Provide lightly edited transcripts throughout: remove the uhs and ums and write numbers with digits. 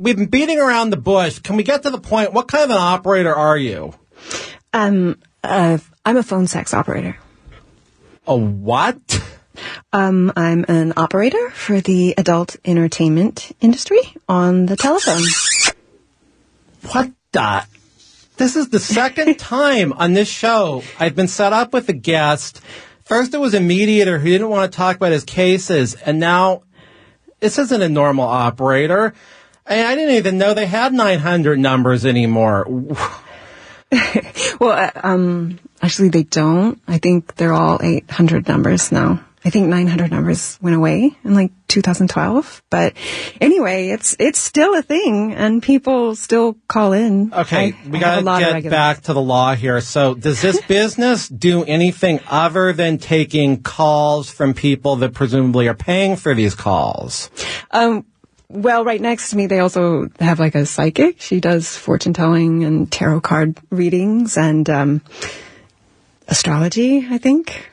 we've been beating around the bush. Can we get to the point? What kind of an operator are you? I'm a phone sex operator. A what? I'm an operator for the adult entertainment industry on the telephone. What the? This is the second time on this show I've been set up with a guest. First, it was a mediator who didn't want to talk about his cases, and now this isn't a normal operator. I didn't even know they had 900 numbers anymore. Well, actually, they don't. I think they're all 800 numbers now. I think 900 numbers went away in like 2012. But anyway, it's still a thing, and people still call in. Okay, we got to get back to the law here. So does this business do anything other than taking calls from people that presumably are paying for these calls? Well, right next to me, they also have like a psychic. She does fortune telling and tarot card readings and astrology, I think.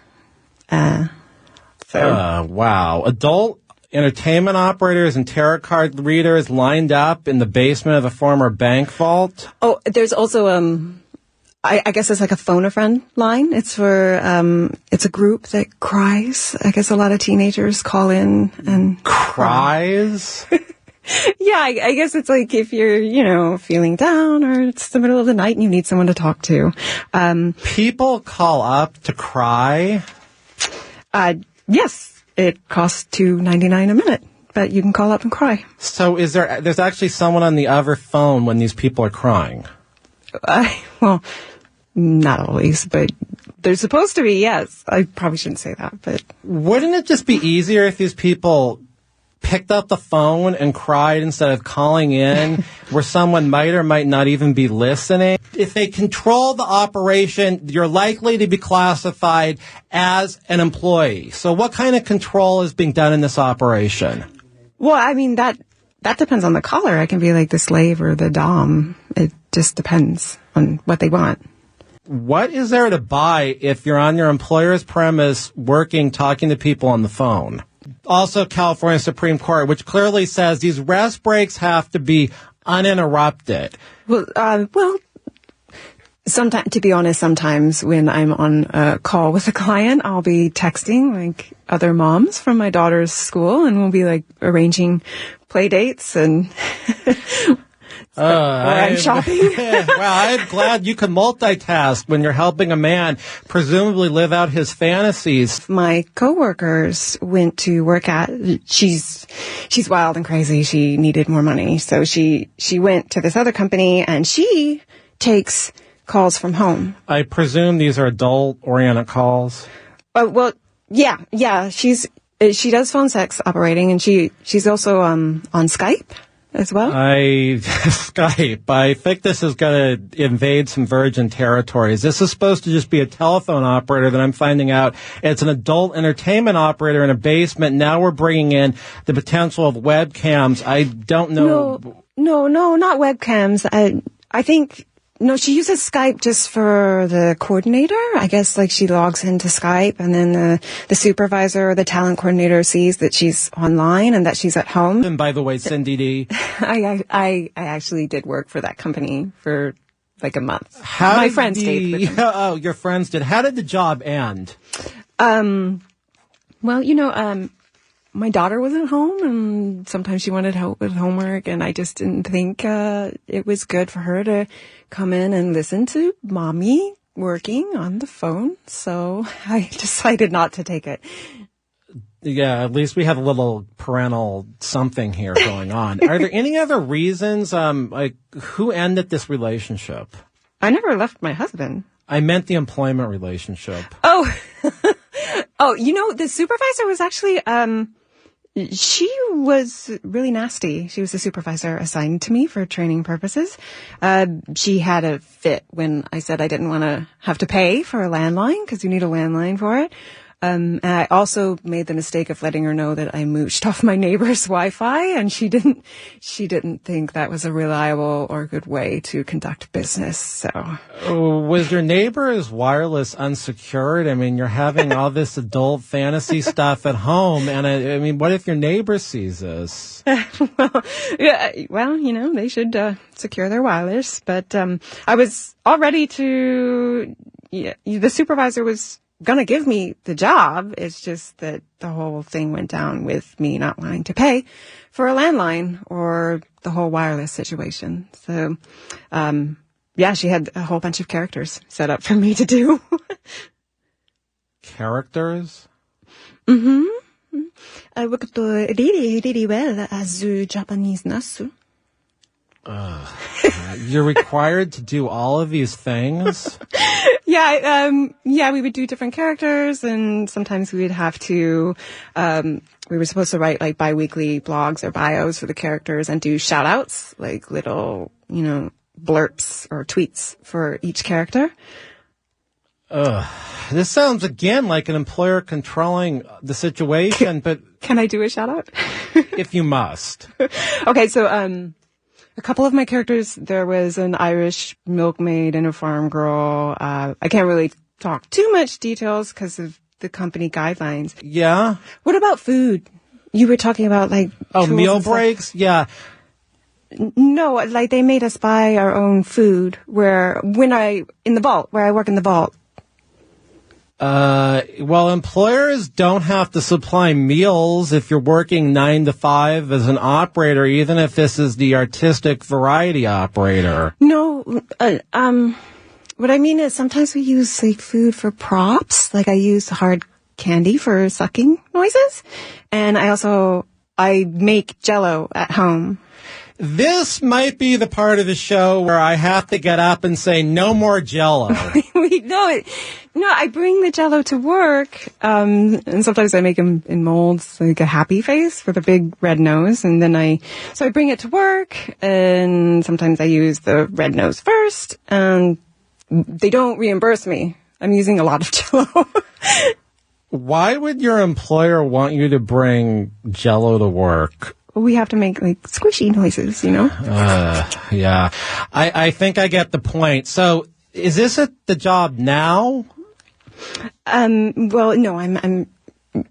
Wow. Adult entertainment operators and tarot card readers lined up in the basement of a former bank vault. Oh, there's also, I guess it's like a phone a friend line. It's for, it's a group that cries. I guess a lot of teenagers call in and cries. Yeah, I guess it's like if you're, feeling down or it's the middle of the night and you need someone to talk to. People call up to cry. Yes, it costs $2.99 a minute, but you can call up and cry. So there's actually someone on the other phone when these people are crying? Well, not always, but they're supposed to be, yes. I probably shouldn't say that, but... Wouldn't it just be easier if these people picked up the phone and cried instead of calling in where someone might or might not even be listening? If they control the operation, you're likely to be classified as an employee. So what kind of control is being done in this operation? Well, I mean, that depends on the caller. I can be like the slave or the dom. It just depends on what they want. What is there to buy if you're on your employer's premise working, talking to people on the phone? Also, California Supreme Court, which clearly says these rest breaks have to be uninterrupted. Well, sometimes, to be honest, sometimes when I'm on a call with a client, I'll be texting like other moms from my daughter's school, and we'll be like arranging play dates and or I'm shopping. Well, I'm glad you can multitask when you're helping a man presumably live out his fantasies. My coworkers went to work at, she's wild and crazy. She needed more money. So she went to this other company and she takes calls from home. I presume these are adult-oriented calls? Well, yeah. She does phone sex operating, and she's also on Skype as well. Skype. I think this is going to invade some virgin territories. This is supposed to just be a telephone operator that I'm finding out it's an adult entertainment operator in a basement. Now we're bringing in the potential of webcams. I don't know. No, not webcams. I think... No, she uses Skype just for the coordinator. I guess like she logs into Skype and then the supervisor or the talent coordinator sees that she's online and that she's at home. And by the way, Cindy D. I actually did work for that company for like a month. My friend stayed with them. Oh, your friends did. How did the job end? Well, my daughter was at home, and sometimes she wanted help with homework, and I just didn't think it was good for her to come in and listen to mommy working on the phone, so I decided not to take it. Yeah, at least we have a little parental something here going on. Are there any other reasons, like, who ended this relationship? I never left my husband. I meant the employment relationship. Oh, the supervisor was actually, she was really nasty. She was the supervisor assigned to me for training purposes. She had a fit when I said I didn't want to have to pay for a landline because you need a landline for it. And I also made the mistake of letting her know that I mooched off my neighbor's Wi-Fi, and she didn't think that was a reliable or good way to conduct business. So, was your neighbor's wireless unsecured? I mean, you're having all this adult fantasy stuff at home, and I mean, what if your neighbor sees this? well, they should secure their wireless. But I was all ready to. Yeah, the supervisor was going to give me the job. It's just that the whole thing went down with me not wanting to pay for a landline or the whole wireless situation. So, she had a whole bunch of characters set up for me to do. Characters? Mm-hmm. I worked really, really well as a Japanese nurse. You're required to do all of these things? We would do different characters, and sometimes we would have to, we were supposed to write like bi-weekly blogs or bios for the characters and do shout outs, like little, blurps or tweets for each character. This sounds again like an employer controlling the situation, but... Can I do a shout out? If you must. Okay, so, a couple of my characters, there was an Irish milkmaid and a farm girl. I can't really talk too much details because of the company guidelines. Yeah? What about food? You were talking about meal breaks? Yeah. No, they made us buy our own food where I work in the vault. Employers don't have to supply meals if you're working 9 to 5 as an operator, even if this is the artistic variety operator. No, what I mean is sometimes we use food for props. Like I use hard candy for sucking noises. And I make Jell-O at home. This might be the part of the show where I have to get up and say, no more Jell-O. No, I bring the Jell-O to work, and sometimes I make them in molds, like a happy face with a big red nose, and then so I bring it to work, and sometimes I use the red nose first, and they don't reimburse me. I'm using a lot of Jell-O. Why would your employer want you to bring Jell-O to work? We have to make squishy noises, Yeah. I think I get the point. So, is this at the job now? No,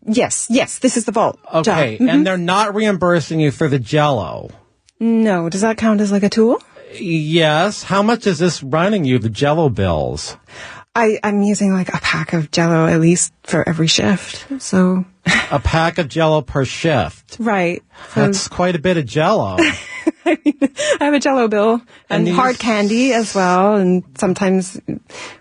yes, this is the vault job. Okay, Mm-hmm. And they're not reimbursing you for the Jell-O? No, does that count as a tool? Yes. How much is this running you, the Jell-O bills? I'm using a pack of Jell-O at least for every shift, so... A pack of Jell-O per shift? Right. That's quite a bit of Jell-O. I have a Jell-O bill and hard candy as well, and sometimes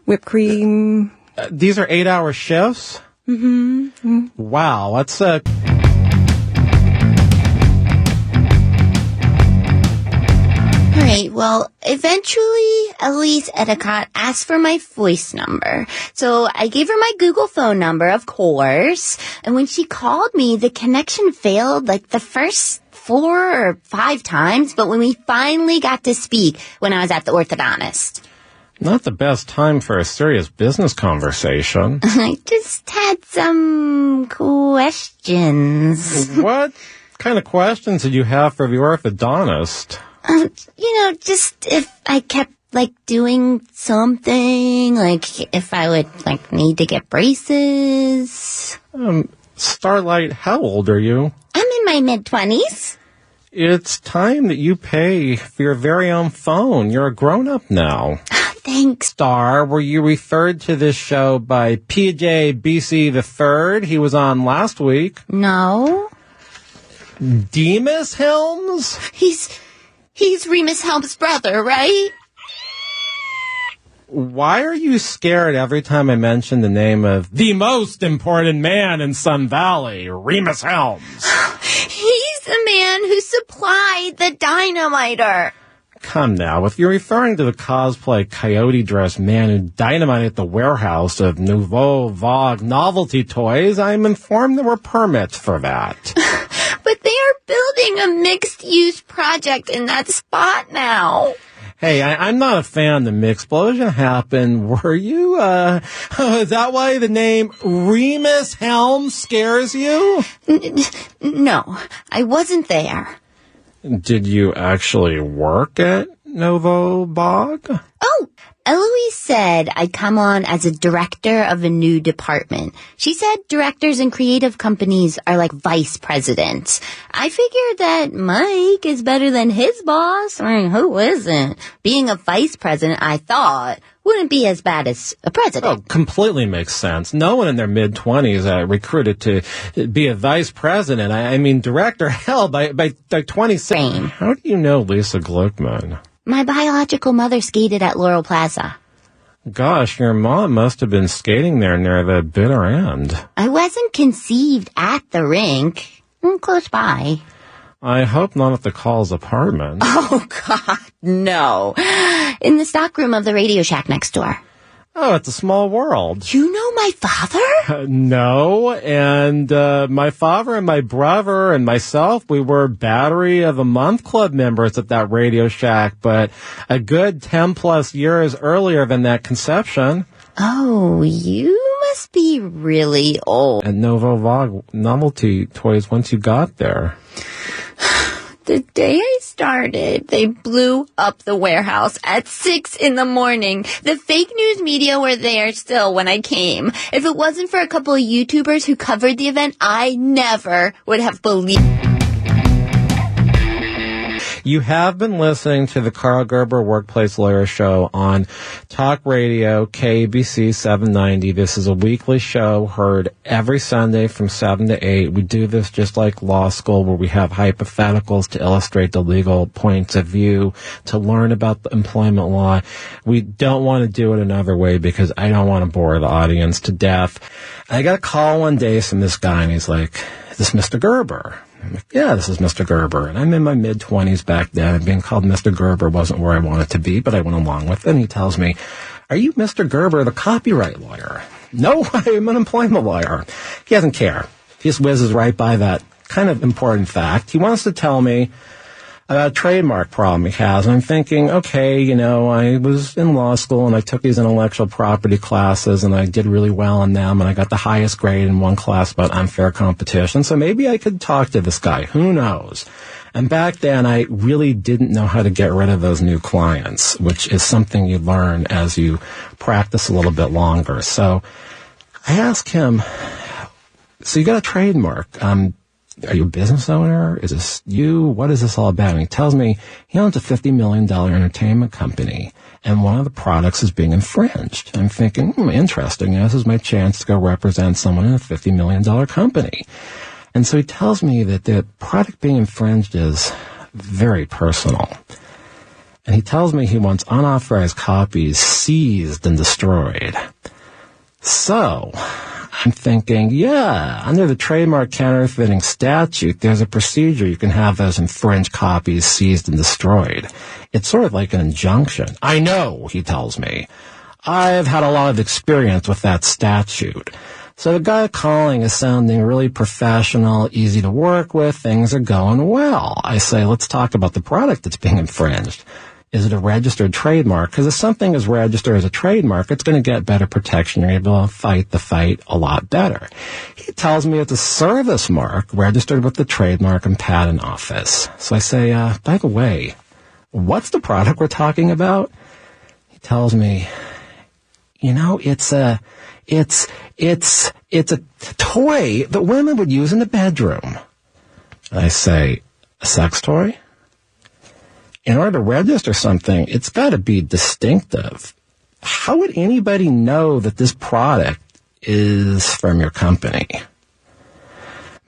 whipped cream. These are 8-hour shifts? Mm-hmm. Wow, that's Alright, well, eventually, Elise Edicott asked for my voice number. So I gave her my Google phone number, of course. And when she called me, the connection failed the first 4 or 5 times. But when we finally got to speak, when I was at the orthodontist. not the best time for a serious business conversation. I just had some questions. What kind of questions did you have for the orthodontist? Just if I kept, doing something, if I would, need to get braces. Starlight, how old are you? I'm in my mid-20s. It's time that you pay for your very own phone. You're a grown-up now. Thanks. Star, were you referred to this show by PJ BC III? He was on last week. No. Demus Helms? He's Rhemus Helms' brother, right? Why are you scared every time I mention the name of the most important man in Sun Valley, Rhemus Helms? He's the man who supplied the dynamiter. Come now, if you're referring to the cosplay coyote-dressed man who dynamited the warehouse of Nouveau Vague novelty toys, I'm informed there were permits for that. But they are building a mixed-use project in that spot now. Hey, I'm not a fan. The explosion happened. Were you, is that why the name Rhemus Helms scares you? No, I wasn't there. Did you actually work at Novo Bog? Oh, Eloise said I'd come on as a director of a new department. She said directors in creative companies are like vice presidents. I figured that Mike is better than his boss. I mean, who isn't? Being a vice president, I thought, wouldn't be as bad as a president. Oh, completely makes sense. No one in their mid-20s recruited to be a vice president. I mean, director, hell, by 26. How do you know Lisa Glickman? My biological mother skated at Laurel Plaza. Gosh, your mom must have been skating there near the bitter end. I wasn't conceived at the rink. Close by. I hope not at the Call's apartment. Oh, God, no. In the stockroom of the Radio Shack next door. Oh, it's a small world. You know my father? No, and my father and my brother and myself, we were Battery of the Month Club members at that Radio Shack, but a good 10-plus years earlier than that conception. Oh, you must be really old. And Novo Vogue novelty toys once you got there. The day I started, they blew up the warehouse at 6 in the morning. The fake news media were there still when I came. If it wasn't for a couple of YouTubers who covered the event, I never would have believed. You have been listening to the Karl Gerber Workplace Lawyer Show on Talk Radio, KABC 790. This is a weekly show heard every Sunday from 7 to 8. We do this just like law school, where we have hypotheticals to illustrate the legal points of view, to learn about the employment law. We don't want to do it another way because I don't want to bore the audience to death. I got a call one day from this guy, and he's like, "Is this Mr. Gerber?" I'm like, "Yeah, this is Mr. Gerber." And I'm in my mid-20s back then, and being called Mr. Gerber wasn't where I wanted to be, but I went along with it. And he tells me, "Are you Mr. Gerber, the copyright lawyer?" "No, I'm an employment lawyer." He doesn't care. He just whizzes right by that kind of important fact. He wants to tell me about a trademark problem he has. And I'm thinking, okay, I was in law school and I took these intellectual property classes and I did really well in them and I got the highest grade in one class about unfair competition. So maybe I could talk to this guy. Who knows? And back then I really didn't know how to get rid of those new clients, which is something you learn as you practice a little bit longer. So I asked him, "So you got a trademark. Are you a business owner? Is this you? What is this all about?" And he tells me he owns a $50 million entertainment company, and one of the products is being infringed. I'm thinking, interesting. This is my chance to go represent someone in a $50 million company. And so he tells me that the product being infringed is very personal. And he tells me he wants unauthorized copies seized and destroyed. So I'm thinking, yeah, under the trademark counterfeiting statute, there's a procedure you can have those infringed copies seized and destroyed. It's sort of like an injunction. I know, he tells me. I've had a lot of experience with that statute. So the guy calling is sounding really professional, easy to work with, things are going well. I say, let's talk about the product that's being infringed. Is it a registered trademark? Because if something is registered as a trademark, it's going to get better protection. You're able to fight the fight a lot better. He tells me it's a service mark registered with the Trademark and Patent Office. So I say, by the way, what's the product we're talking about? He tells me, it's a toy that women would use in the bedroom. I say, a sex toy? In order to register something, it's got to be distinctive. How would anybody know that this product is from your company?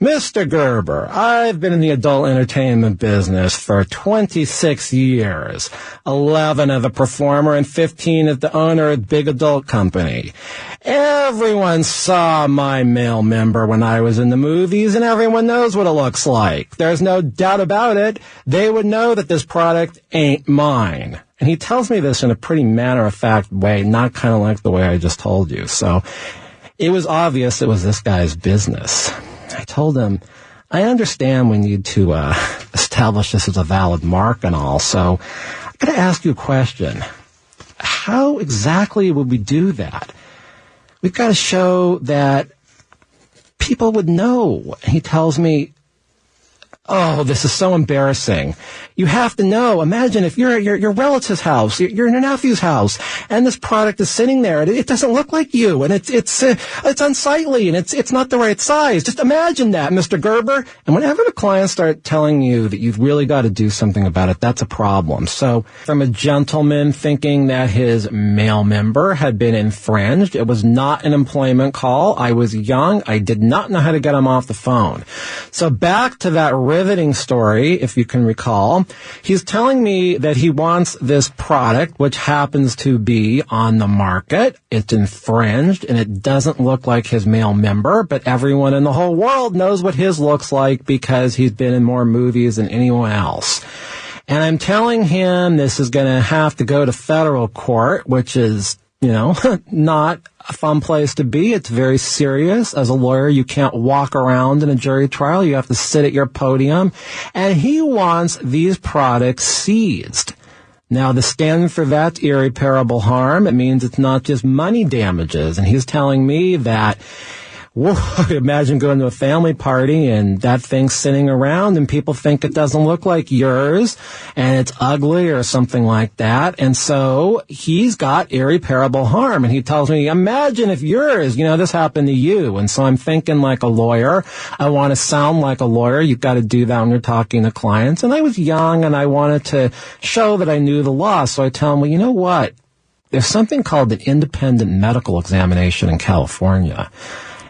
Mr. Gerber, I've been in the adult entertainment business for 26 years. 11 as a performer and 15 as the owner of a big adult company. Everyone saw my male member when I was in the movies, and everyone knows what it looks like. There's no doubt about it. They would know that this product ain't mine. And he tells me this in a pretty matter-of-fact way, not kind of like the way I just told you. So it was obvious it was this guy's business. I told him, I understand we need to establish this as a valid mark and all, so I got to ask you a question. How exactly would we do that? We've got to show that people would know. He tells me, oh, this is so embarrassing. You have to know. Imagine if you're at your relative's house, you're in your nephew's house, and this product is sitting there, and it doesn't look like you, and it's unsightly, and it's not the right size. Just imagine that, Mr. Gerber. And whenever the clients start telling you that you've really got to do something about it, that's a problem. So from a gentleman thinking that his male member had been infringed, it was not an employment call. I was young. I did not know how to get him off the phone. So back to that riveting story, if you can recall. He's telling me that he wants this product, which happens to be on the market. It's infringed, and it doesn't look like his male member, but everyone in the whole world knows what his looks like because he's been in more movies than anyone else. And I'm telling him this is going to have to go to federal court, which is, not a fun place to be. It's very serious. As a lawyer, you can't walk around in a jury trial. You have to sit at your podium. And he wants these products seized. Now, the standard for that's irreparable harm. It means it's not just money damages. And he's telling me that, whoa, imagine going to a family party and that thing's sitting around and people think it doesn't look like yours and it's ugly or something like that. And so he's got irreparable harm. And he tells me, imagine if yours, this happened to you. And so I'm thinking like a lawyer. I want to sound like a lawyer. You've got to do that when you're talking to clients. And I was young and I wanted to show that I knew the law. So I tell him, well, you know what? There's something called an independent medical examination in California.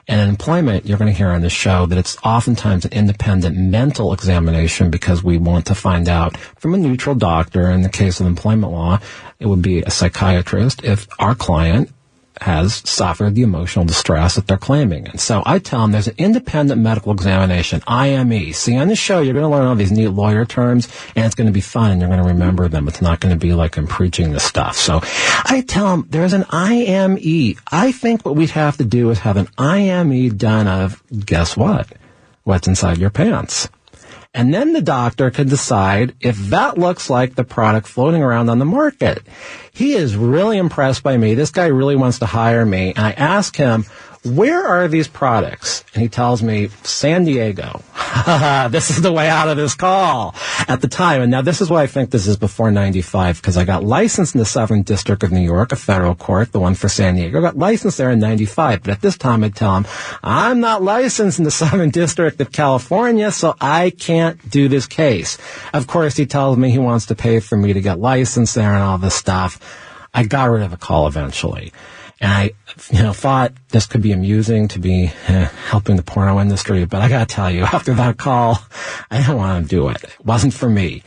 And in employment, you're going to hear on this show that it's oftentimes an independent mental examination because we want to find out from a neutral doctor. In the case of employment law, it would be a psychiatrist if our client has suffered the emotional distress that they're claiming. And so I tell them there's an independent medical examination, IME. See, on this show, you're going to learn all these neat lawyer terms, and it's going to be fun, and you're going to remember them. It's not going to be like I'm preaching this stuff. So I tell them there's an IME. I think what we'd have to do is have an IME done of, guess what? What's inside your pants. And then the doctor can decide if that looks like the product floating around on the market. He is really impressed by me. This guy really wants to hire me. And I ask him, where are these products? And he tells me, San Diego. This is the way out of this call at the time. And now this is why I think this is before 95, because I got licensed in the Southern District of New York, a federal court, the one for San Diego. I got licensed there in 95. But at this time, I tell him, I'm not licensed in the Southern District of California, so I can't do this case. Of course, he tells me he wants to pay for me to get licensed there and all this stuff. I got rid of the call eventually. And I, thought this could be amusing to be helping the porno industry. But I got to tell you, after that call, I didn't want to do it. It wasn't for me.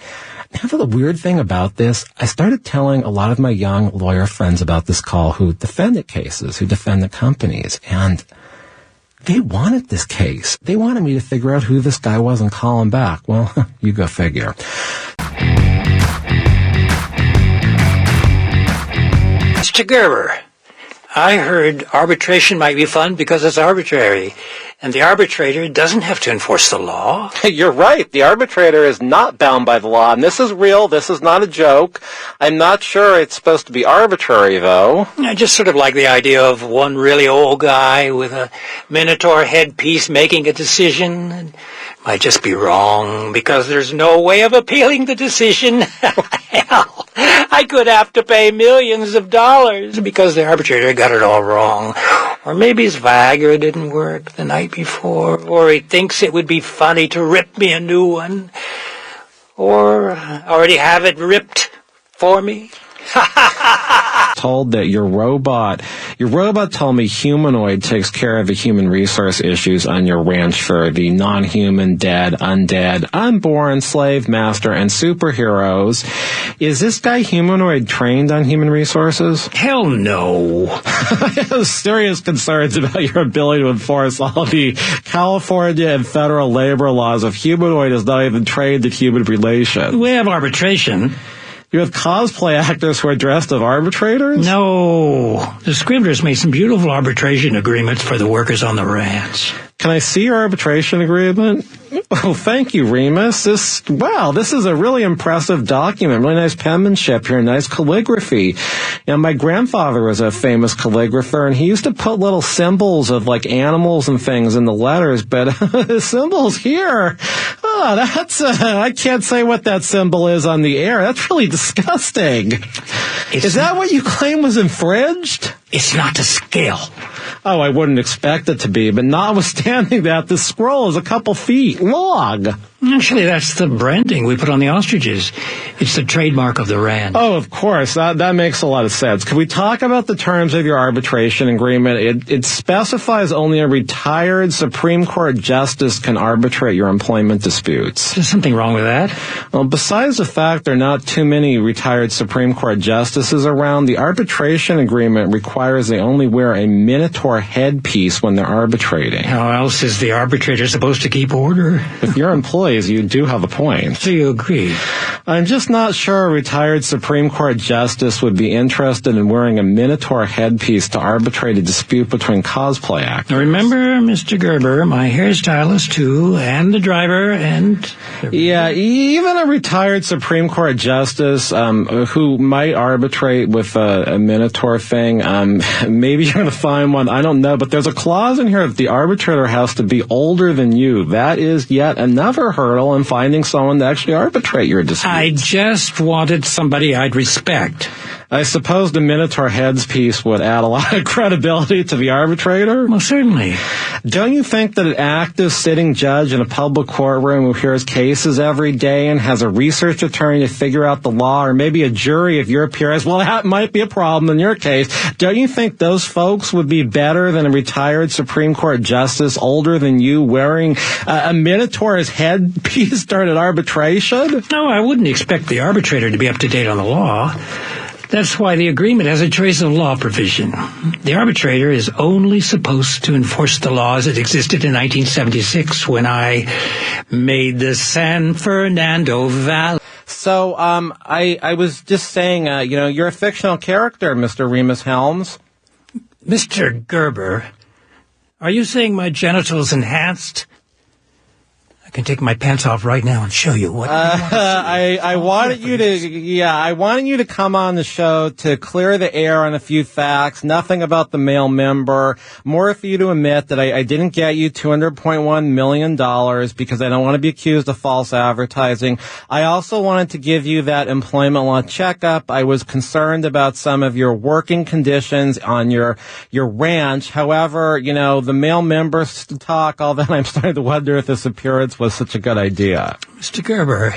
Now, the weird thing about this, I started telling a lot of my young lawyer friends about this call who defended cases, who defended companies. And they wanted this case. They wanted me to figure out who this guy was and call him back. Well, you go figure. Mr. Gerber, I heard arbitration might be fun because it's arbitrary, and the arbitrator doesn't have to enforce the law. You're right. The arbitrator is not bound by the law, and this is real. This is not a joke. I'm not sure it's supposed to be arbitrary, though. I just sort of like the idea of one really old guy with a Minotaur headpiece making a decision. It might just be wrong because there's no way of appealing the decision. Hell, I could have to pay millions of dollars because the arbitrator got it all wrong. Or maybe his Viagra didn't work the night before, or he thinks it would be funny to rip me a new one, or already have it ripped for me. Told that your robot told me Humanoid takes care of the human resource issues on your ranch for the non-human, dead, undead, unborn, slave master, and superheroes. Is this guy Humanoid trained on human resources? Hell no. I have serious concerns about your ability to enforce all the California and federal labor laws if Humanoid is not even trained in human relations. We have arbitration. You have cosplay actors who are dressed as arbitrators? No. The Scribblers made some beautiful arbitration agreements for the workers on the ranch. Can I see your arbitration agreement? Oh, thank you, Rhemus. This is a really impressive document. Really nice penmanship here, nice calligraphy. My grandfather was a famous calligrapher, and he used to put little symbols of like animals and things in the letters, but symbols here. Oh, that's, I can't say what that symbol is on the air. That's really disgusting. Is that what you claim was infringed? It's not to scale. Oh, I wouldn't expect it to be, but notwithstanding that, the scroll is a couple feet long. Actually, that's the branding we put on the ostriches. It's the trademark of the Rand. Oh, of course. That makes a lot of sense. Can we talk about the terms of your arbitration agreement? It specifies only a retired Supreme Court justice can arbitrate your employment disputes. There's something wrong with that. Well, besides the fact there are not too many retired Supreme Court justices around, the arbitration agreement requires they only wear a Minotaur headpiece when they're arbitrating. How else is the arbitrator supposed to keep order? If you're employees, you do have a point. So you agree? I'm just not sure a retired Supreme Court justice would be interested in wearing a Minotaur headpiece to arbitrate a dispute between cosplay actors. Remember, Mr. Gerber, my hairstylist too, and the driver, and... Yeah, even a retired Supreme Court justice who might arbitrate with a Minotaur thing, maybe you're going to find one, I don't know, but there's a clause in here that the arbitrator has to be older than you. That is yet another hurdle in finding someone to actually arbitrate your dispute. I just wanted somebody I'd respect. I suppose the Minotaur headpiece would add a lot of credibility to the arbitrator. Well, certainly. Don't you think that an active sitting judge in a public courtroom who hears cases every day and has a research attorney to figure out the law, or maybe a jury if your peers, well, that might be a problem in your case, don't you think those folks would be better than a retired Supreme Court justice older than you wearing a Minotaur's headpiece during an arbitration? No, I wouldn't expect the arbitrator to be up to date on the law. That's why the agreement has a choice of law provision. The arbitrator is only supposed to enforce the law as it existed in 1976 when I made the San Fernando Valley. So, I was just saying, you're a fictional character, Mr. Rhemus Helms. Mr. Gerber, are you saying my genitals enhanced? I can take my pants off right now and show you what. I wanted you to come on the show to clear the air on a few facts. Nothing about the male member. More for you to admit that I didn't get you $200.1 million because I don't want to be accused of false advertising. I also wanted to give you that employment law checkup. I was concerned about some of your working conditions on your ranch. However, the male members talk, although I'm starting to wonder if this appearance was such a good idea. Mr. Gerber,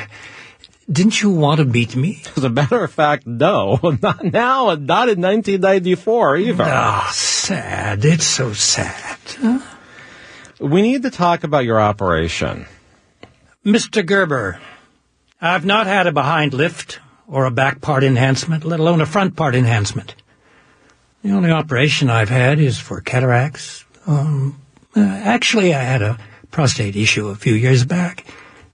didn't you want to beat me? As a matter of fact, no. Not now, and not in 1994 either. Ah, sad. It's so sad. Huh? We need to talk about your operation. Mr. Gerber, I've not had a behind lift or a back part enhancement, let alone a front part enhancement. The only operation I've had is for cataracts. Actually, I had a prostate issue a few years back.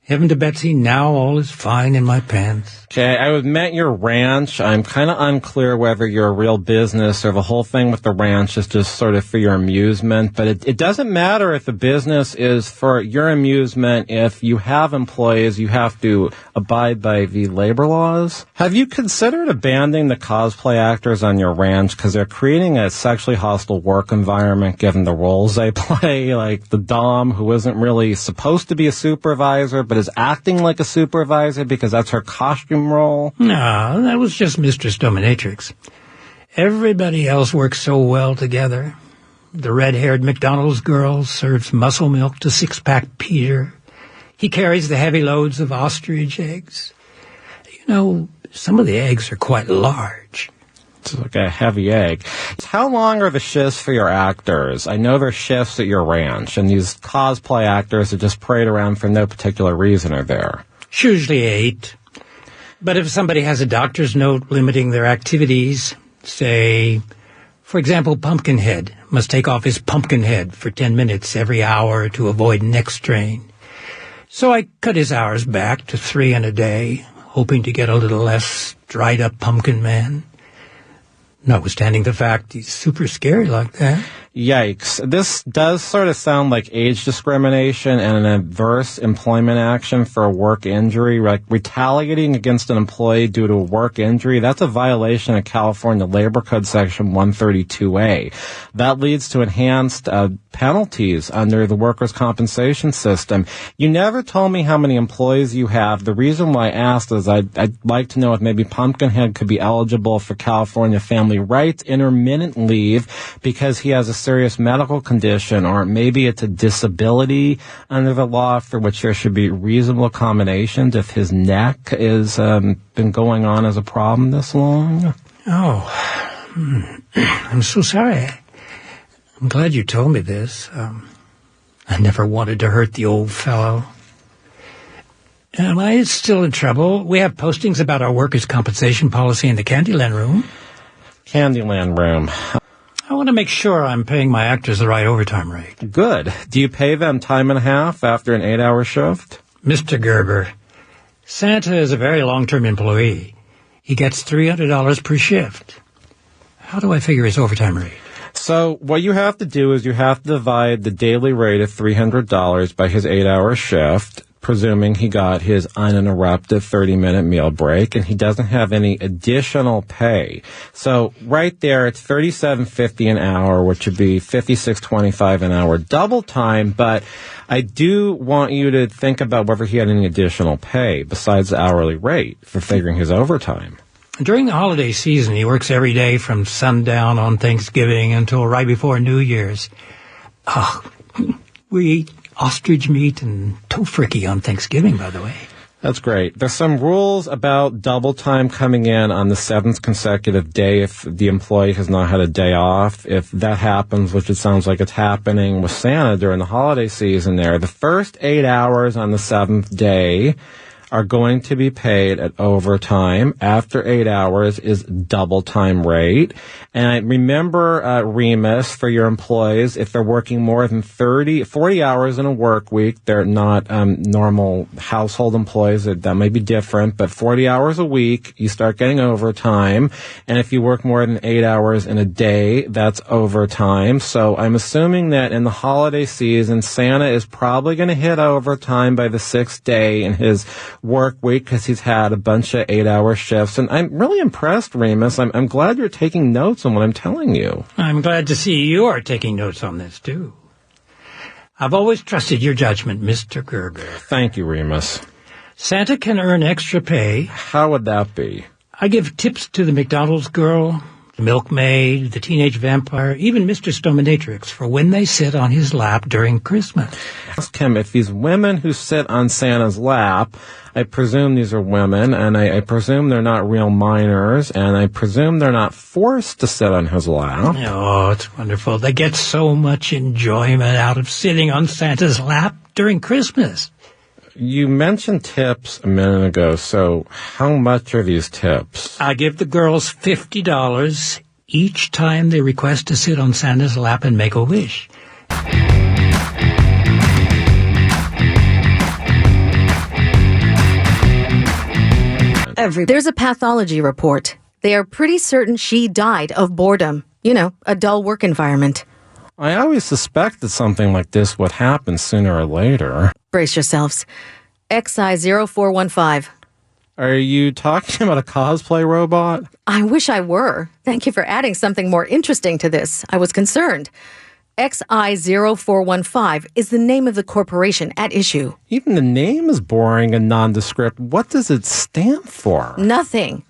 Heaven to Betsy, now all is fine in my pants. Okay, I met your ranch. I'm kind of unclear whether you're a real business or the whole thing with the ranch is just sort of for your amusement. But it doesn't matter if the business is for your amusement. If you have employees, you have to abide by the labor laws. Have you considered abandoning the cosplay actors on your ranch because they're creating a sexually hostile work environment given the roles they play, like the Dom, who isn't really supposed to be a supervisor, but is acting like a supervisor because that's her costume role? No, that was just Mistress Dominatrix. Everybody else works so well together. The red-haired McDonald's girl serves muscle milk to six-pack Peter. He carries the heavy loads of ostrich eggs. Some of the eggs are quite large. It's like a heavy egg. How long are the shifts for your actors? I know there's shifts at your ranch, and these cosplay actors that just parade around for no particular reason are there. It's usually 8. But if somebody has a doctor's note limiting their activities, say, for example, Pumpkinhead must take off his pumpkin head for 10 minutes every hour to avoid neck strain. So I cut his hours back to 3 in a day, hoping to get a little less dried-up pumpkin man. Notwithstanding the fact he's super scary like that. Yikes. This does sort of sound like age discrimination and an adverse employment action for a work injury. Like retaliating against an employee due to a work injury, that's a violation of California Labor Code Section 132A. That leads to enhanced penalties under the workers' compensation system. You never told me how many employees you have. The reason why I asked is I'd like to know if maybe Pumpkinhead could be eligible for California Family Rights intermittent leave because he has a serious medical condition, or maybe it's a disability under the law for which there should be reasonable accommodations if his neck is been going on as a problem this long. Oh, I'm so sorry. I'm glad you told me this. I never wanted to hurt the old fellow. Am I still in trouble? We have postings about our workers' compensation policy in the Candyland room. Candyland room. I want to make sure I'm paying my actors the right overtime rate. Good. Do you pay them time and a half after an 8-hour shift? Mr. Gerber, Santa is a very long-term employee. He gets $300 per shift. How do I figure his overtime rate? So what you have to do is you have to divide the daily rate of $300 by his 8-hour shift, presuming he got his uninterrupted 30-minute meal break, and he doesn't have any additional pay. So right there, it's $37.50 an hour, which would be $56.25 an hour double time. But I do want you to think about whether he had any additional pay besides the hourly rate for figuring his overtime. During the holiday season, he works every day from sundown on Thanksgiving until right before New Year's. Oh, we eat ostrich meat and tofurkey on Thanksgiving, by the way. That's great. There's some rules about double time coming in on the 7th consecutive day if the employee has not had a day off. If that happens, which it sounds like it's happening with Santa during the holiday season there, the first 8 hours on the 7th day are going to be paid at overtime. After 8 hours is double time rate. And I remember, Rhemus, for your employees, if they're working more than 40 hours in a work week, they're not normal household employees. That may be different, but 40 hours a week, you start getting overtime. And if you work more than 8 hours in a day, that's overtime. So I'm assuming that in the holiday season, Santa is probably going to hit overtime by the 6th day in his work week because he's had a bunch of 8-hour shifts. And I'm really impressed, Rhemus. I'm glad you're taking notes on what I'm telling you. I'm glad to see you are taking notes on this, too. I've always trusted your judgment, Mr. Gerber. Thank you, Rhemus. Santa can earn extra pay. How would that be? I give tips to the McDonald's girl, the milkmaid, the teenage vampire, even Mr. Stominatrix for when they sit on his lap during Christmas. Ask him if these women who sit on Santa's lap, I presume these are women, and I presume they're not real minors, and I presume they're not forced to sit on his lap. Oh, it's wonderful. They get so much enjoyment out of sitting on Santa's lap during Christmas. You mentioned tips a minute ago, so how much are these tips? I give the girls $50 each time they request to sit on Santa's lap and make a wish. There's a pathology report. They are pretty certain she died of boredom. You know, a dull work environment. I always suspected something like this would happen sooner or later. Brace yourselves. XI0415. Are you talking about a cosplay robot? I wish I were. Thank you for adding something more interesting to this. I was concerned. XI0415 is the name of the corporation at issue. Even the name is boring and nondescript. What does it stand for? Nothing.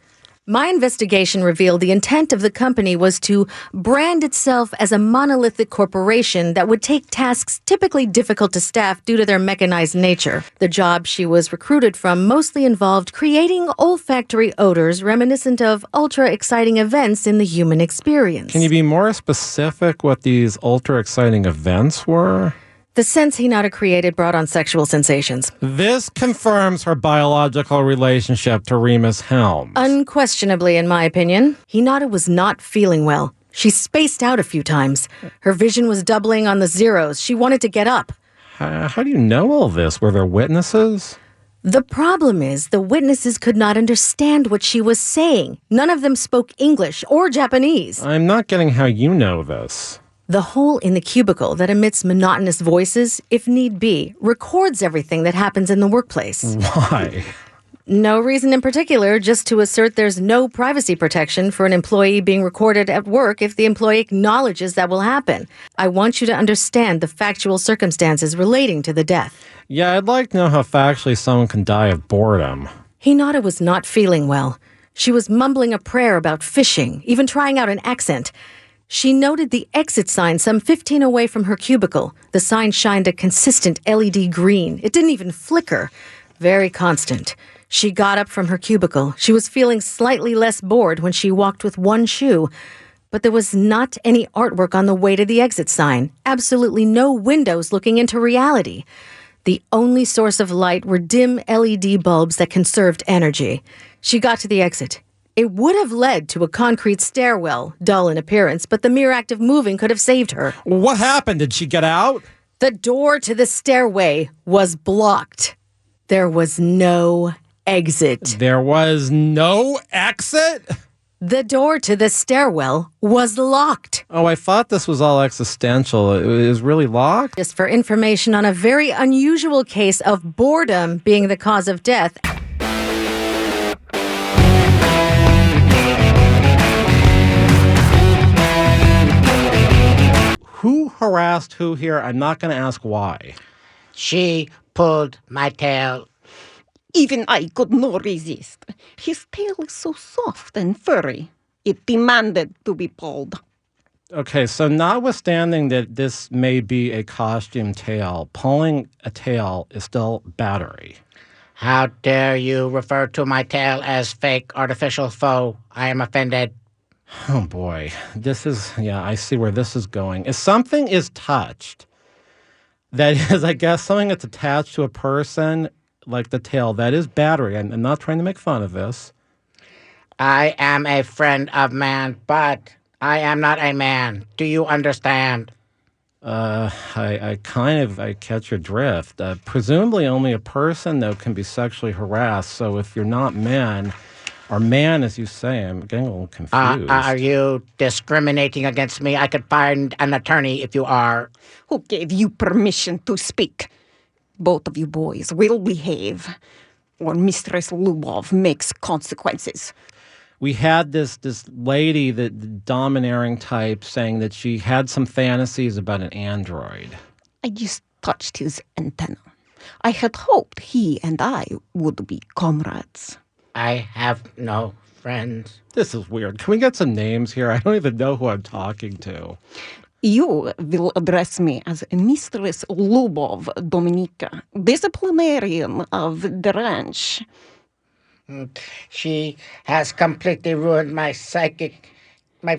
My investigation revealed the intent of the company was to brand itself as a monolithic corporation that would take tasks typically difficult to staff due to their mechanized nature. The job she was recruited from mostly involved creating olfactory odors reminiscent of ultra-exciting events in the human experience. Can you be more specific what these ultra-exciting events were? The scents Hinata created brought on sexual sensations. This confirms her biological relationship to Rhemus Helms. Unquestionably, in my opinion. Hinata was not feeling well. She spaced out a few times. Her vision was doubling on the zeros. She wanted to get up. How do you know all this? Were there witnesses? The problem is the witnesses could not understand what she was saying. None of them spoke English or Japanese. I'm not getting how you know this. The hole in the cubicle that emits monotonous voices, if need be, records everything that happens in the workplace. Why? No reason in particular, just to assert there's no privacy protection for an employee being recorded at work if the employee acknowledges that will happen. I want you to understand the factual circumstances relating to the death. Yeah, I'd like to know how factually someone can die of boredom. Hinata was not feeling well. She was mumbling a prayer about fishing, even trying out an accent. She noted the exit sign some 15 away from her cubicle. The sign shined a consistent LED green. It didn't even flicker. Very constant. She got up from her cubicle. She was feeling slightly less bored when she walked with one shoe. But there was not any artwork on the way to the exit sign. Absolutely no windows looking into reality. The only source of light were dim LED bulbs that conserved energy. She got to the exit. It would have led to a concrete stairwell, dull in appearance, but the mere act of moving could have saved her. What happened? Did she get out? The door to the stairway was blocked. There was no exit. There was no exit? The door to the stairwell was locked. Oh, I thought this was all existential. It was really locked? Just for information on a very unusual case of boredom being the cause of death. Who harassed who here? I'm not going to ask why. She pulled my tail. Even I could not resist. His tail is so soft and furry. It demanded to be pulled. Okay, so notwithstanding that this may be a costume tail, pulling a tail is still battery. How dare you refer to my tail as fake artificial foe? I am offended. Oh boy, I see where this is going. If something is touched, that is, I guess, something that's attached to a person, like the tail, that is battery. I'm not trying to make fun of this. I am a friend of man, but I am not a man. Do you understand? I catch your drift. Presumably only a person, though, can be sexually harassed. So if you're not men, or man, as you say, I'm getting a little confused. Are you discriminating against me? I could find an attorney if you are. Who gave you permission to speak? Both of you boys will behave, or Mistress Lubov makes consequences. We had this lady, the domineering type, saying that she had some fantasies about an android. I just touched his antenna. I had hoped he and I would be comrades. I have no friends. This is weird. Can we get some names here? I don't even know who I'm talking to. You will address me as Mistress Lubov Dominika, disciplinarian of the ranch. She has completely ruined my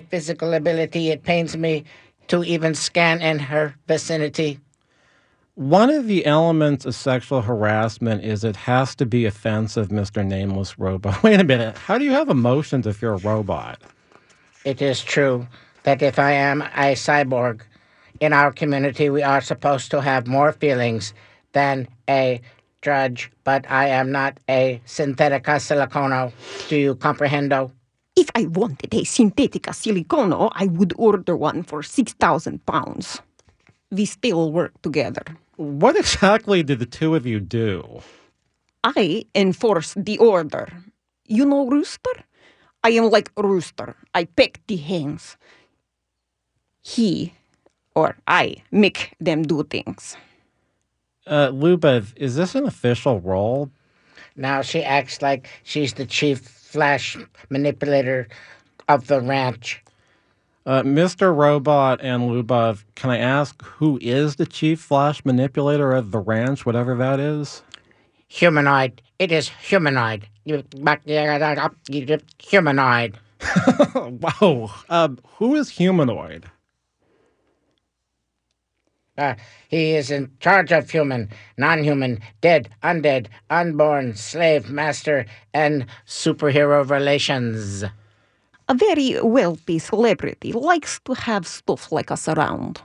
physical ability. It pains me to even scan in her vicinity. One of the elements of sexual harassment is it has to be offensive, Mr. Nameless Robot. Wait a minute. How do you have emotions if you're a robot? It is true that if I am a cyborg, in our community we are supposed to have more feelings than a drudge, but I am not a synthetica silicono. Do you comprehendo? If I wanted a synthetica silicono, I would order one for 6,000 pounds. We still work together. What exactly did the two of you do? I enforce the order. You know Rooster? I am like Rooster. I peck the hens. He or I make them do things. Lubov, is this an official role? Now she acts like she's the chief flash manipulator of the ranch. Mr. Robot and Lubov, can I ask who is the chief flash manipulator of the ranch, whatever that is? Humanoid. It is humanoid. Humanoid. Wow. Who is Humanoid? He is in charge of human, non-human, dead, undead, unborn, slave, master, and superhero relations. A very wealthy celebrity likes to have stuff like us around.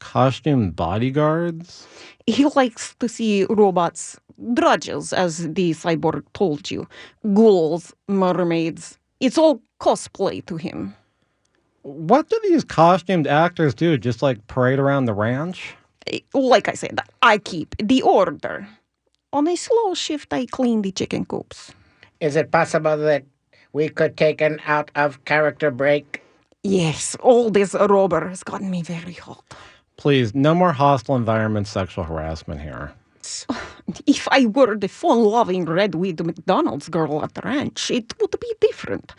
Costume bodyguards? He likes to see robots, drudges, as the cyborg told you, ghouls, mermaids. It's all cosplay to him. What do these costumed actors do? Just like parade around the ranch? Like I said, I keep the order. On a slow shift, I clean the chicken coops. Is it possible that we could take an out-of-character break? Yes, all this rubber has gotten me very hot. Please, no more hostile environment sexual harassment here. If I were the fun-loving red-winged McDonald's girl at the ranch, it would be different.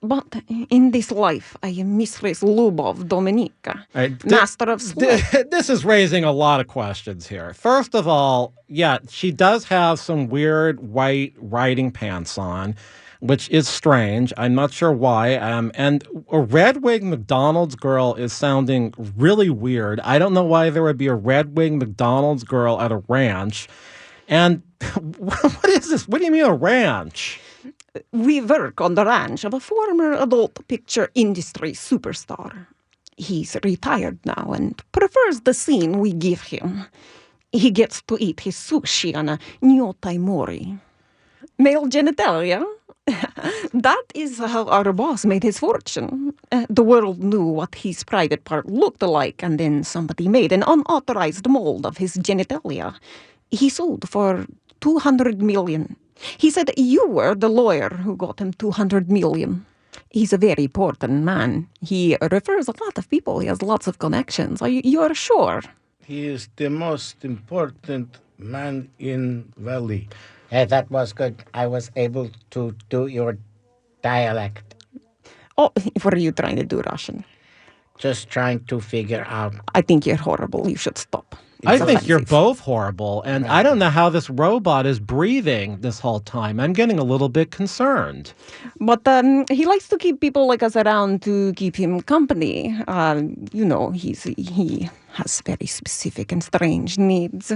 But in this life, I am Mistress Lubov Dominika, master of sweat. This is raising a lot of questions here. First of all, yeah, she does have some weird white riding pants on, which is strange. I'm not sure why. And a red-winged McDonald's girl is sounding really weird. I don't know why there would be a red-winged McDonald's girl at a ranch. And what is this? What do you mean a ranch? We work on the ranch of a former adult picture industry superstar. He's retired now and prefers the scene we give him. He gets to eat his sushi on a Nyotai Mori. Male genitalia? That is how our boss made his fortune. The world knew what his private part looked like, and then somebody made an unauthorized mold of his genitalia. He sold for $200 million. He said you were the lawyer who got him $200 million. He's a very important man. He refers a lot of people. He has lots of connections. You are sure? He is the most important man in Valley. Hey, that was good. I was able to do your dialect. Oh, what are you trying to do, Russian? Just trying to figure out. I think you're horrible. You should stop. I think you're both horrible, and I don't know how this robot is breathing this whole time. I'm getting a little bit concerned. But he likes to keep people like us around to keep him company. He has very specific and strange needs.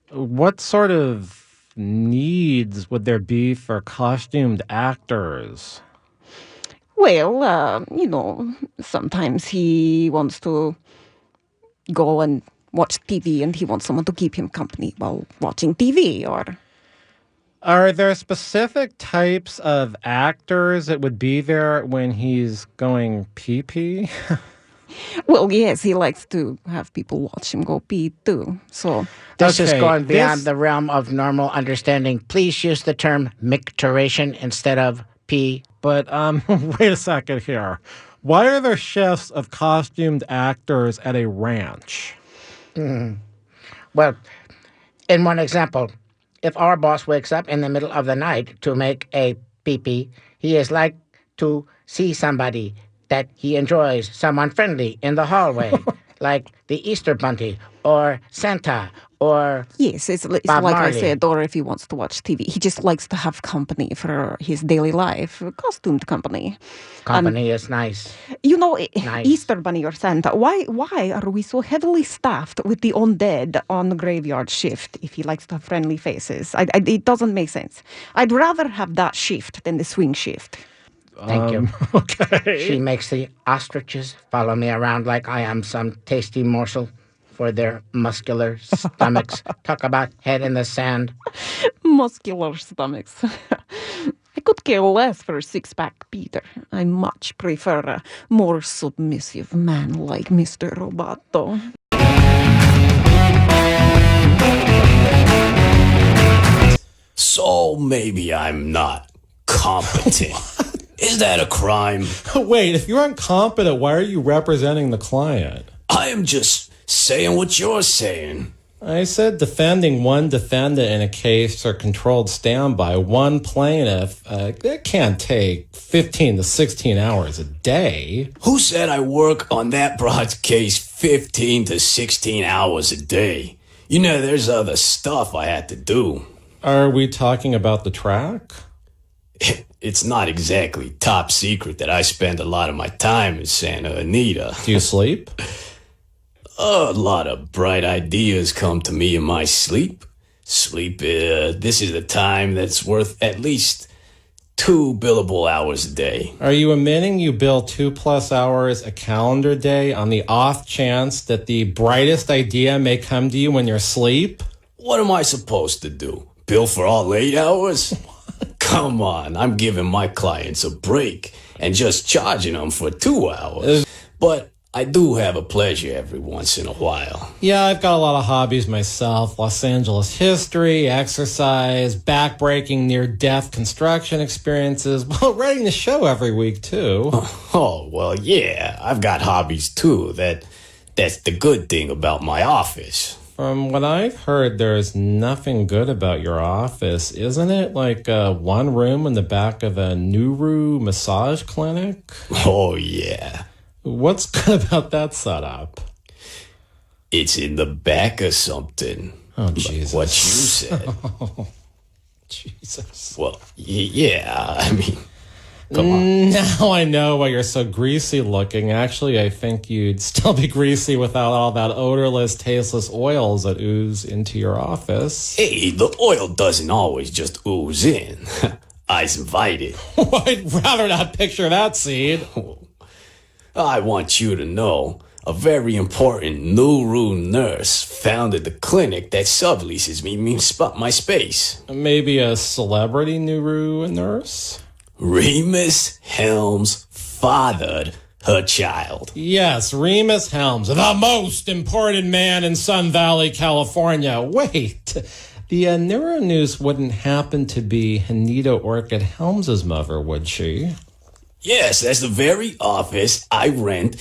What sort of needs would there be for costumed actors? Well, sometimes he wants to go and watch TV and he wants someone to keep him company while watching TV, or... Are there specific types of actors that would be there when he's going pee-pee? Well, yes, he likes to have people watch him go pee too. So this is going beyond the realm of normal understanding. Please use the term micturation instead of pee. But wait a second here. Why are there shifts of costumed actors at a ranch? Well, in one example, if our boss wakes up in the middle of the night to make a pee-pee, he is like to see somebody that he enjoys, someone friendly in the hallway, like the Easter Bunny or Santa or yes, it's like Marley. I said, or if he wants to watch TV. He just likes to have company for his daily life, costumed company. Company is nice. Nice. Easter Bunny or Santa, why are we so heavily staffed with the undead on the graveyard shift if he likes to have friendly faces? It doesn't make sense. I'd rather have that shift than the swing shift. Thank you. Okay. She makes the ostriches follow me around like I am some tasty morsel for their muscular stomachs. Talk about head in the sand. Muscular stomachs. I could care less for a six-pack Peter. I much prefer a more submissive man like Mr. Roboto. So maybe I'm not competent. Is that a crime? Wait, if you're incompetent, why are you representing the client? I am just saying what you're saying. I said defending one defendant in a case or controlled standby, one plaintiff, that can't take 15 to 16 hours a day. Who said I work on that broad's case 15 to 16 hours a day? You know, there's other stuff I had to do. Are we talking about the track? It's not exactly top secret that I spend a lot of my time in Santa Anita. Do you sleep? A lot of bright ideas come to me in my sleep. This is the time that's worth at least 2 billable hours a day. Are you admitting you bill 2+ hours a calendar day on the off chance that the brightest idea may come to you when you're asleep? What am I supposed to do? Bill for all 8 hours? come on, I'm giving my clients a break and just charging them for 2 hours. But I do have a pleasure every once in a while. Yeah, I've got a lot of hobbies myself. Los Angeles history, exercise, backbreaking near-death construction experiences. Well, writing the show every week, too. Oh, well, yeah, I've got hobbies, too. That's the good thing about my office. From what I've heard, there's nothing good about your office. Isn't it like one room in the back of a Nuru massage clinic? Oh, yeah. What's good about that setup? It's in the back of something. Oh, Jesus. What you said. Oh, Jesus. Well, yeah, I mean, come on. Now I know why you're so greasy looking. Actually, I think you'd still be greasy without all that odorless, tasteless oils that ooze into your office. Hey, the oil doesn't always just ooze in. I's invited. I'd rather not picture that scene. I want you to know, a very important Nuru nurse founded the clinic that subleases me my space. Maybe a celebrity Nuru nurse? Rhemus Helms fathered her child. Yes, Rhemus Helms, the most important man in Sun Valley, California. Wait, the Neuronews wouldn't happen to be Hanita Orchid Helms' mother, would she? Yes, that's the very office I rent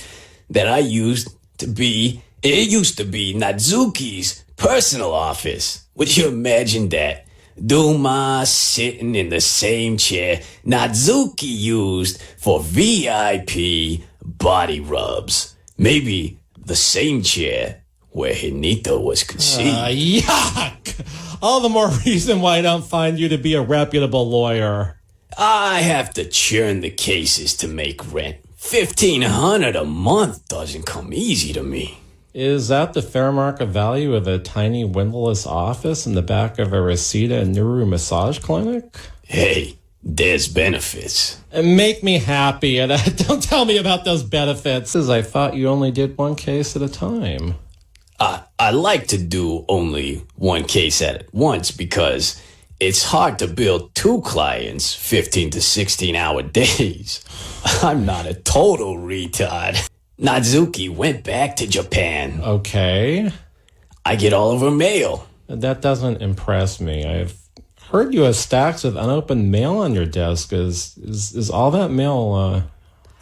that it used to be Natsuki's personal office. Would you imagine that? Dombass sitting in the same chair Natsuki used for VIP body rubs. Maybe the same chair where Hanita was conceived. Yuck! All the more reason why I don't find you to be a reputable lawyer. I have to churn the cases to make rent. $1,500 a month doesn't come easy to me. Is that the fair market value of a tiny windowless office in the back of a Reseda Nuru massage clinic? Hey, there's benefits. Make me happy, and don't tell me about those benefits, as I thought you only did one case at a time. I like to do only one case at once because it's hard to build 2 clients 15 to 16 hour days. I'm not a total retard. Natsuki went back to Japan. Okay. I get all of her mail. That doesn't impress me. I've heard you have stacks of unopened mail on your desk. Is all that mail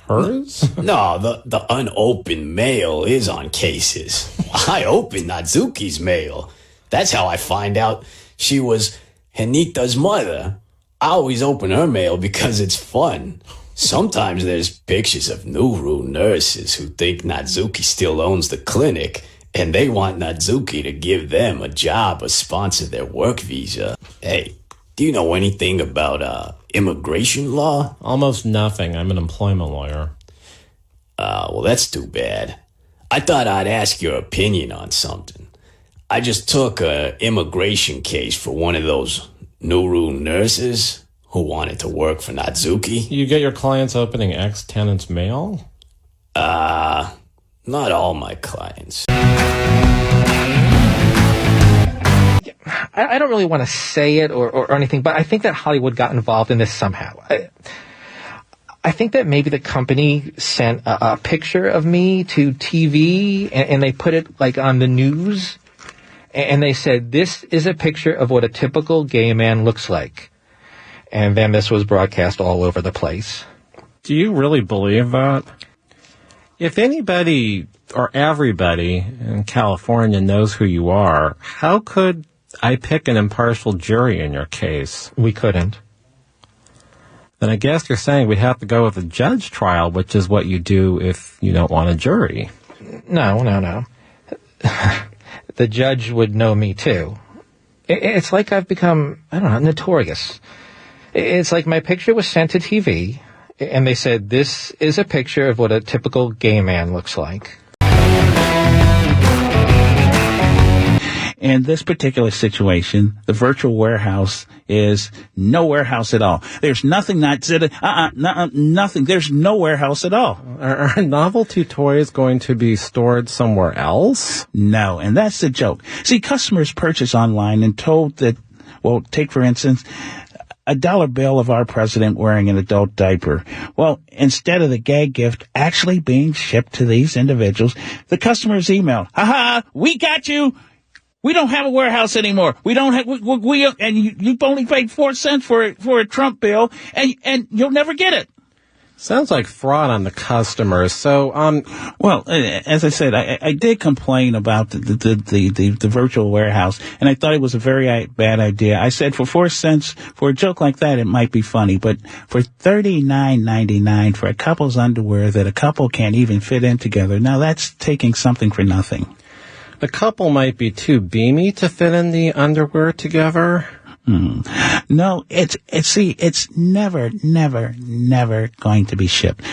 hers? No, the unopened mail is on cases. I open Natsuki's mail. That's how I find out she was Hanita's mother. I always open her mail because it's fun. Sometimes there's pictures of Nuru nurses who think Natsuki still owns the clinic, and they want Natsuki to give them a job or sponsor their work visa. Hey, do you know anything about immigration law? Almost nothing. I'm an employment lawyer. Well, that's too bad. I thought I'd ask your opinion on something. I just took an immigration case for one of those Nuru nurses who wanted to work for Natsuki. You get your clients opening ex-tenants' mail? Not all my clients. I don't really want to say it or anything, but I think that Hollywood got involved in this somehow. I think that maybe the company sent a picture of me to TV and they put it like on the news. And they said, this is a picture of what a typical gay man looks like. And then this was broadcast all over the place. Do you really believe that? If anybody or everybody in California knows who you are, how could I pick an impartial jury in your case? We couldn't. Then I guess you're saying we'd have to go with a judge trial, which is what you do if you don't want a jury. No. The judge would know me too. It's like I've become, notorious. It's like my picture was sent to TV, and they said, this is a picture of what a typical gay man looks like. In this particular situation, the virtual warehouse is no warehouse at all. There's nothing nothing. There's no warehouse at all. Are novelty toys going to be stored somewhere else? No, and that's the joke. See, customers purchase online and told that, well, take for instance, a dollar bill of our president wearing an adult diaper. Well, instead of the gag gift actually being shipped to these individuals, the customers emailed, "Ha, we got you. We don't have a warehouse anymore. We don't have, and you've only paid 4 cents for a Trump bill, and you'll never get it." Sounds like fraud on the customers. So, well, as I said, I did complain about the virtual warehouse, and I thought it was a very bad idea. I said for 4 cents for a joke like that, it might be funny, but for $39.99 for a couple's underwear that a couple can't even fit in together, now that's taking something for nothing. The couple might be too beamy to fit in the underwear together. No, it's never going to be shipped.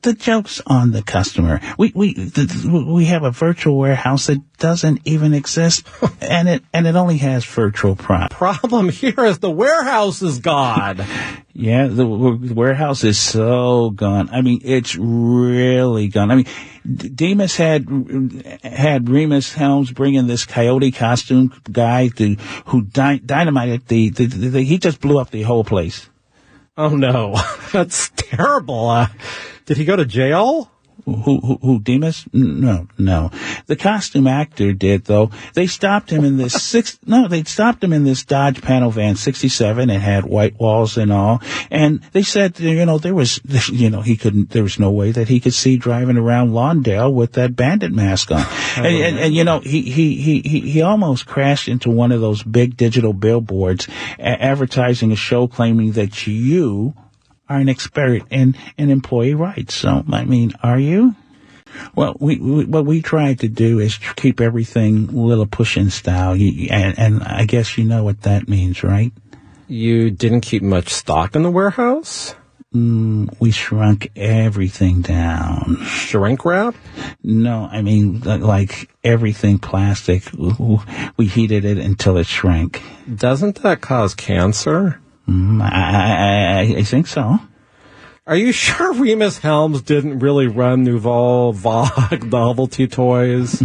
The joke's on the customer. We have a virtual warehouse that doesn't even exist, and it only has virtual props. Problem here is the warehouse is gone. Yeah, the warehouse is so gone. I mean, it's really gone. I mean, Demus had Rhemus Helms bring in this coyote costume guy who dynamited he just blew up the whole place. Oh no, that's terrible. Did he go to jail? Who, Demus? No. The costume actor did, though. They stopped him in this Dodge panel van 67. It had white walls and all. And they said, there was no way that he could see driving around Lawndale with that bandit mask on. And he almost crashed into one of those big digital billboards advertising a show claiming that you are an expert in employee rights. So, I mean, are you? Well, what we tried to do is keep everything Lilliputian style, and I guess you know what that means, right? You didn't keep much stock in the warehouse? We shrunk everything down. Shrink wrap? No, I mean, like everything plastic. We heated it until it shrank. Doesn't that cause cancer? I think so. Are you sure Rhemus Helms didn't really run Nouveau Vague novelty toys?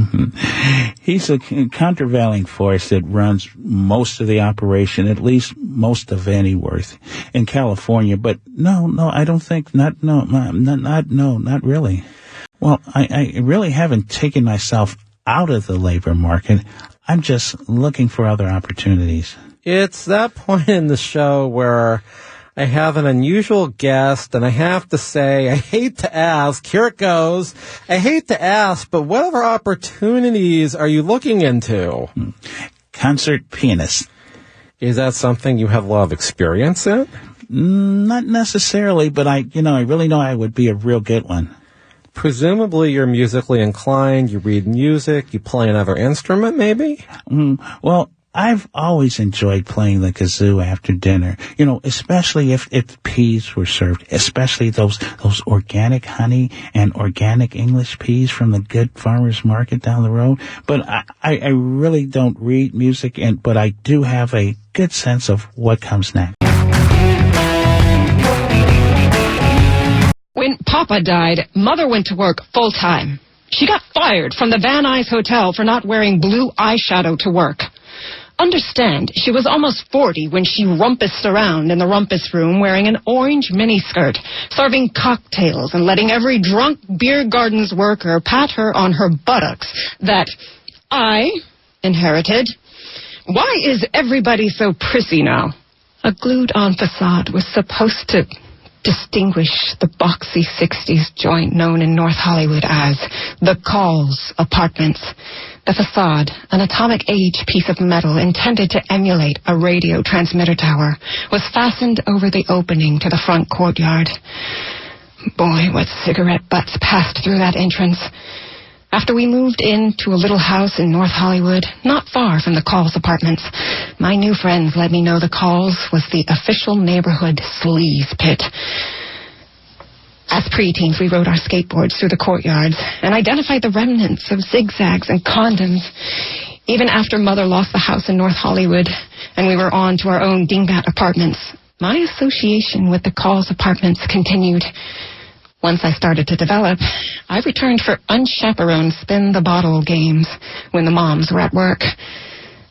He's a countervailing force that runs most of the operation, at least most of Annyworth in California. But no, I don't think not really. Well, I really haven't taken myself out of the labor market. I'm just looking for other opportunities. It's that point in the show where I have an unusual guest, and I have to say, I hate to ask, here it goes, I hate to ask, but what other opportunities are you looking into? Concert pianist. Is that something you have a lot of experience in? Not necessarily, but I really know I would be a real good one. Presumably you're musically inclined, you read music, you play another instrument, maybe? Well, I've always enjoyed playing the kazoo after dinner, especially if peas were served, especially those organic honey and organic English peas from the good farmer's market down the road. But I really don't read music, but I do have a good sense of what comes next. When Papa died, Mother went to work full-time. She got fired from the Van Nuys Hotel for not wearing blue eyeshadow to work. Understand, she was almost 40 when she rumpused around in the rumpus room wearing an orange miniskirt, serving cocktails and letting every drunk beer gardens worker pat her on her buttocks that I inherited. Why is everybody so prissy now? A glued-on facade was supposed to distinguish the boxy 60s joint known in North Hollywood as the Calls Apartments. The facade, an atomic age piece of metal intended to emulate a radio transmitter tower, was fastened over the opening to the front courtyard. Boy, what cigarette butts passed through that entrance. After we moved into a little house in North Hollywood, not far from the Calls Apartments, my new friends let me know the Calls was the official neighborhood sleaze pit. As preteens, we rode our skateboards through the courtyards and identified the remnants of zigzags and condoms. Even after Mother lost the house in North Hollywood and we were on to our own dingbat apartments, my association with the Calls Apartments continued. Once I started to develop, I returned for unchaperoned spin-the-bottle games when the moms were at work.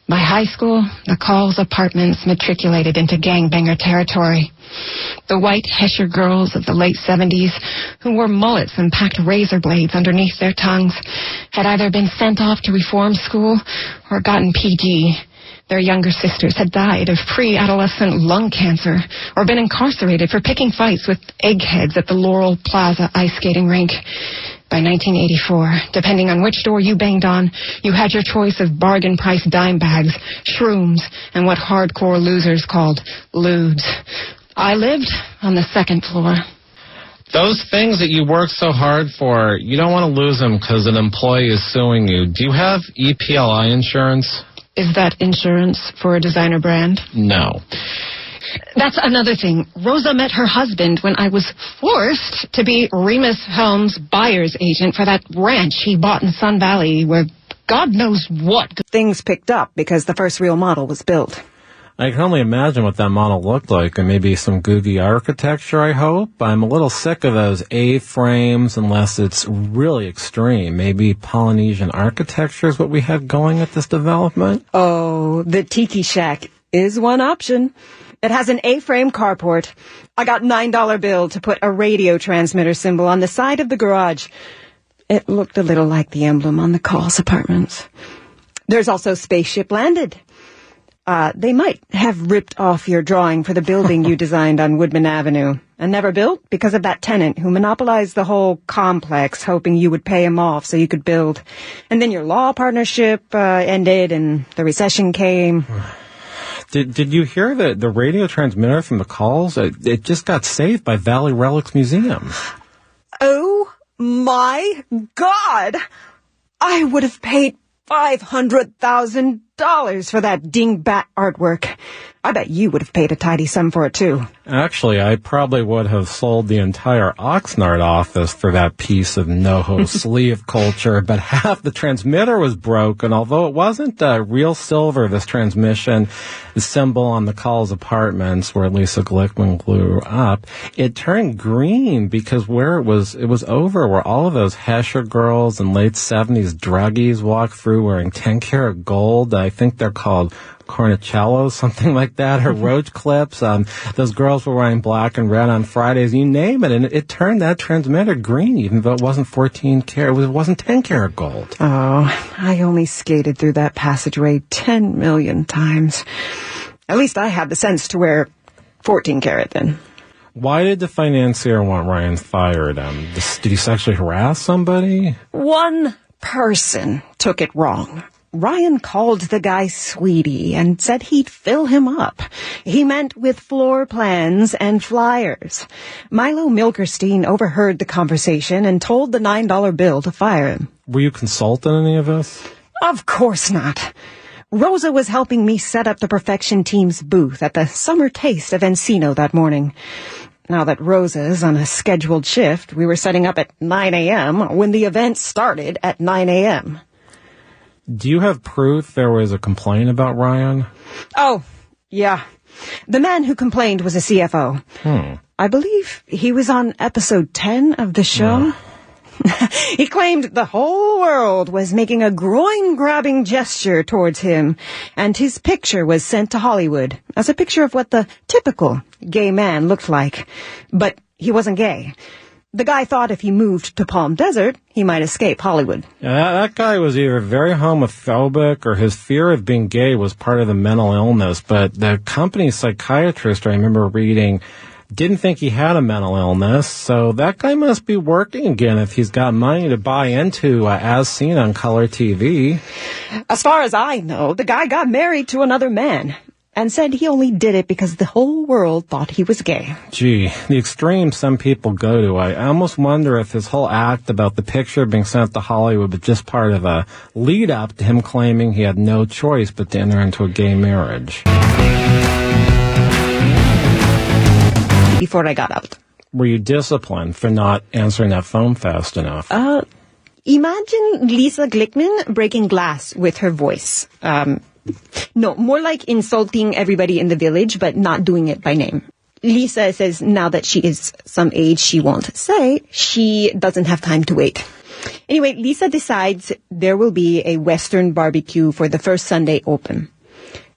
By high school, the Karl's apartments matriculated into gangbanger territory. The white Hesher girls of the late 70s, who wore mullets and packed razor blades underneath their tongues, had either been sent off to reform school or gotten PG. Their younger sisters had died of pre-adolescent lung cancer or been incarcerated for picking fights with eggheads at the Laurel Plaza ice skating rink. By 1984, depending on which door you banged on, you had your choice of bargain price dime bags, shrooms, and what hardcore losers called lewds. I lived on the second floor. Those things that you work so hard for, you don't want to lose them because an employee is suing you. Do you have EPLI insurance? Is that insurance for a designer brand? No. That's another thing. Rosa met her husband when I was forced to be Rhemus Helms' buyer's agent for that ranch he bought in Sun Valley where God knows what. Things picked up because the first real model was built. I can only imagine what that model looked like, and maybe some googie architecture, I hope. I'm a little sick of those A-frames unless it's really extreme. Maybe Polynesian architecture is what we had going at this development? Oh, the Tiki Shack is one option. It has an A-frame carport. I got $9 bill to put a radio transmitter symbol on the side of the garage. It looked a little like the emblem on the Karl's apartments. There's also Spaceship Landed. They might have ripped off your drawing for the building you designed on Woodman Avenue and never built because of that tenant who monopolized the whole complex, hoping you would pay him off so you could build. And then your law partnership ended and the recession came. Did you hear that the radio transmitter from the Karls? It just got saved by Valley Relics Museum. Oh my God! I would have paid $500,000 for that dingbat artwork. I bet you would have paid a tidy sum for it, too. Actually, I probably would have sold the entire Oxnard office for that piece of NoHo sleeve culture, but half the transmitter was broken. Although it wasn't real silver, this transmission, the symbol on the Karl's apartments where Lisa Glickman grew up, it turned green because where it was over where all of those Hesher girls and late 70s druggies walked through wearing 10-karat gold. I think they're called cornicellos, something like that, or roach clips. Those girls were wearing black and red on Fridays, you name it, and it turned that transmitter green, even though it wasn't 14 karat, it wasn't 10 karat gold. Oh, I only skated through that passageway 10 million times. At least I had the sense to wear 14 karat then. Why did the financier want Ryan fired? Did he sexually harass somebody? One person took it wrong. Ryan called the guy sweetie and said he'd fill him up. He meant with floor plans and flyers. Milo Milkerstein overheard the conversation and told the $9 bill to fire him. Were you consulted on any of this? Of course not. Rosa was helping me set up the Perfection Team's booth at the Summer Taste of Encino that morning. Now that Rosa's on a scheduled shift, we were setting up at 9 a.m. when the event started at 9 a.m. Do you have proof there was a complaint about Ryan? Oh, yeah. The man who complained was a CFO. I believe he was on episode 10 of the show. He claimed the whole world was making a groin-grabbing gesture towards him, and his picture was sent to Hollywood as a picture of what the typical gay man looked like. But he wasn't gay. The guy thought if he moved to Palm Desert, he might escape Hollywood. Yeah, that guy was either very homophobic or his fear of being gay was part of the mental illness. But the company's psychiatrist, I remember reading, didn't think he had a mental illness. So that guy must be working again if he's got money to buy into As Seen on Color TV. As far as I know, the guy got married to another man and said he only did it because the whole world thought he was gay. Gee, the extremes some people go to. I almost wonder if his whole act about the picture being sent to Hollywood was just part of a lead-up to him claiming he had no choice but to enter into a gay marriage. Before I got out. Were you disciplined for not answering that phone fast enough? Imagine Lisa Glickman breaking glass with her voice. No, more like insulting everybody in the village, but not doing it by name. Lisa says now that she is some age she won't say, she doesn't have time to wait. Anyway, Lisa decides there will be a Western barbecue for the first Sunday open.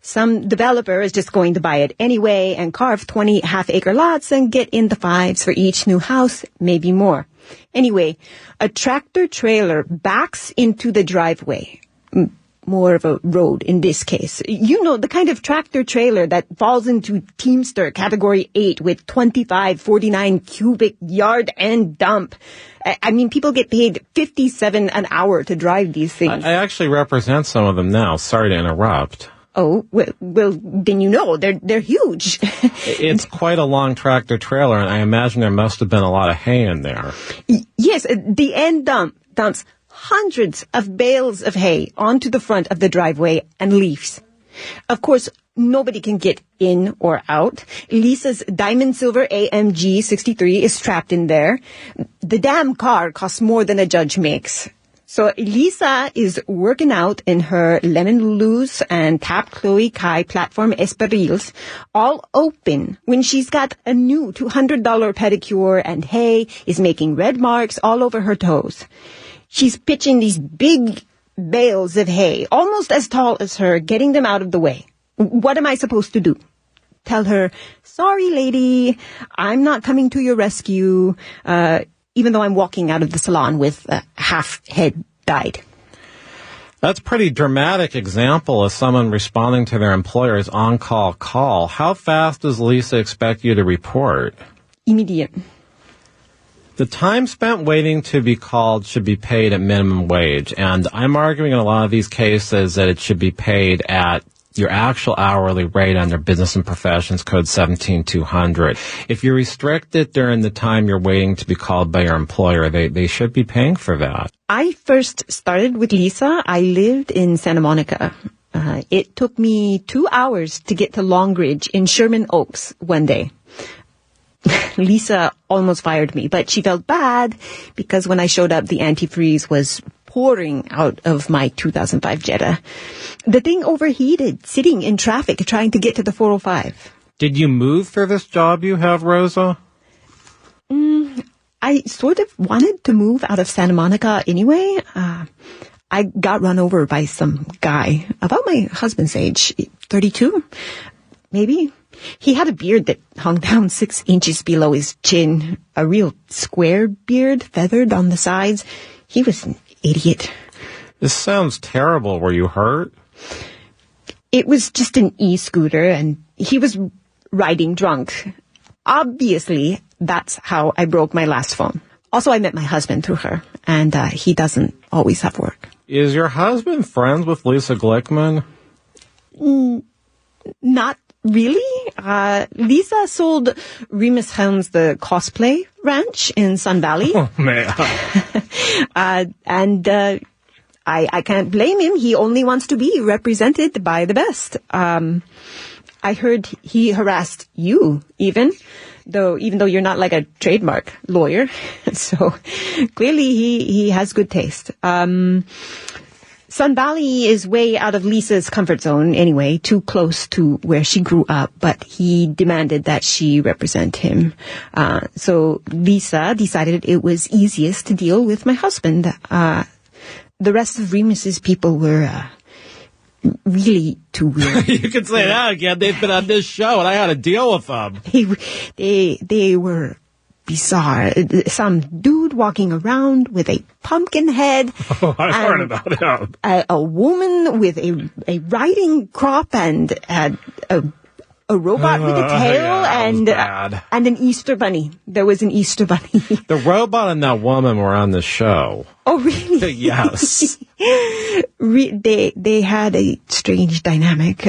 Some developer is just going to buy it anyway and carve 20 half-acre lots and get in the 5s for each new house, maybe more. Anyway, a tractor-trailer backs into the driveway. More of a road in this case. You know, the kind of tractor-trailer that falls into Teamster Category 8 with 2549 cubic yard and dump. I mean, people get paid $57 an hour to drive these things. I actually represent some of them now. Sorry to interrupt. Oh, well, then you know, they're huge. It's quite a long tractor trailer, and I imagine there must have been a lot of hay in there. Yes, the end dumps hundreds of bales of hay onto the front of the driveway and leaves. Of course, nobody can get in or out. Lisa's diamond silver AMG 63 is trapped in there. The damn car costs more than a judge makes. So Lisa is working out in her Lemon Lulus and Tap Chloe Kai platform Esperils, all open, when she's got a new $200 pedicure and hay is making red marks all over her toes. She's pitching these big bales of hay, almost as tall as her, getting them out of the way. What am I supposed to do? Tell her, sorry, lady, I'm not coming to your rescue, even though I'm walking out of the salon with half head dyed. That's a pretty dramatic example of someone responding to their employer's on-call call. How fast does Lisa expect you to report? Immediate. The time spent waiting to be called should be paid at minimum wage, and I'm arguing in a lot of these cases that it should be paid at your actual hourly rate under Business and Professions Code 17200. If you restrict it during the time you're waiting to be called by your employer, they should be paying for that. I first started with Lisa. I lived in Santa Monica. It took me 2 hours to get to Longridge in Sherman Oaks one day. Lisa almost fired me, but she felt bad because when I showed up, the antifreeze was pouring out of my 2005 Jetta. The thing overheated, sitting in traffic, trying to get to the 405. Did you move for this job you have, Rosa? I sort of wanted to move out of Santa Monica anyway. I got run over by some guy about my husband's age, 32, maybe. He had a beard that hung down 6 inches below his chin, a real square beard, feathered on the sides. He was an idiot. This sounds terrible. Were you hurt? It was just an e-scooter, and he was riding drunk. Obviously, that's how I broke my last phone. Also, I met my husband through her, and he doesn't always have work. Is your husband friends with Lisa Glickman? Not really. Lisa sold Rhemus Helms the cosplay ranch in Sun Valley. Oh, man. I can't blame him. He only wants to be represented by the best. I heard he harassed you, even though you're not like a trademark lawyer. So clearly he has good taste. Sun Valley is way out of Lisa's comfort zone anyway, too close to where she grew up, but he demanded that she represent him. So Lisa decided it was easiest to deal with my husband. The rest of Remus's people were really too weird. You can say that again. They've been on this show, and I had to deal with them. They were bizarre. Some dude walking around with a pumpkin head. Oh, I've heard about him. A woman with a riding crop and a robot with a tail and an Easter bunny. There was an Easter bunny. The robot and that woman were on the show. Oh, really? Yes. They had a strange dynamic.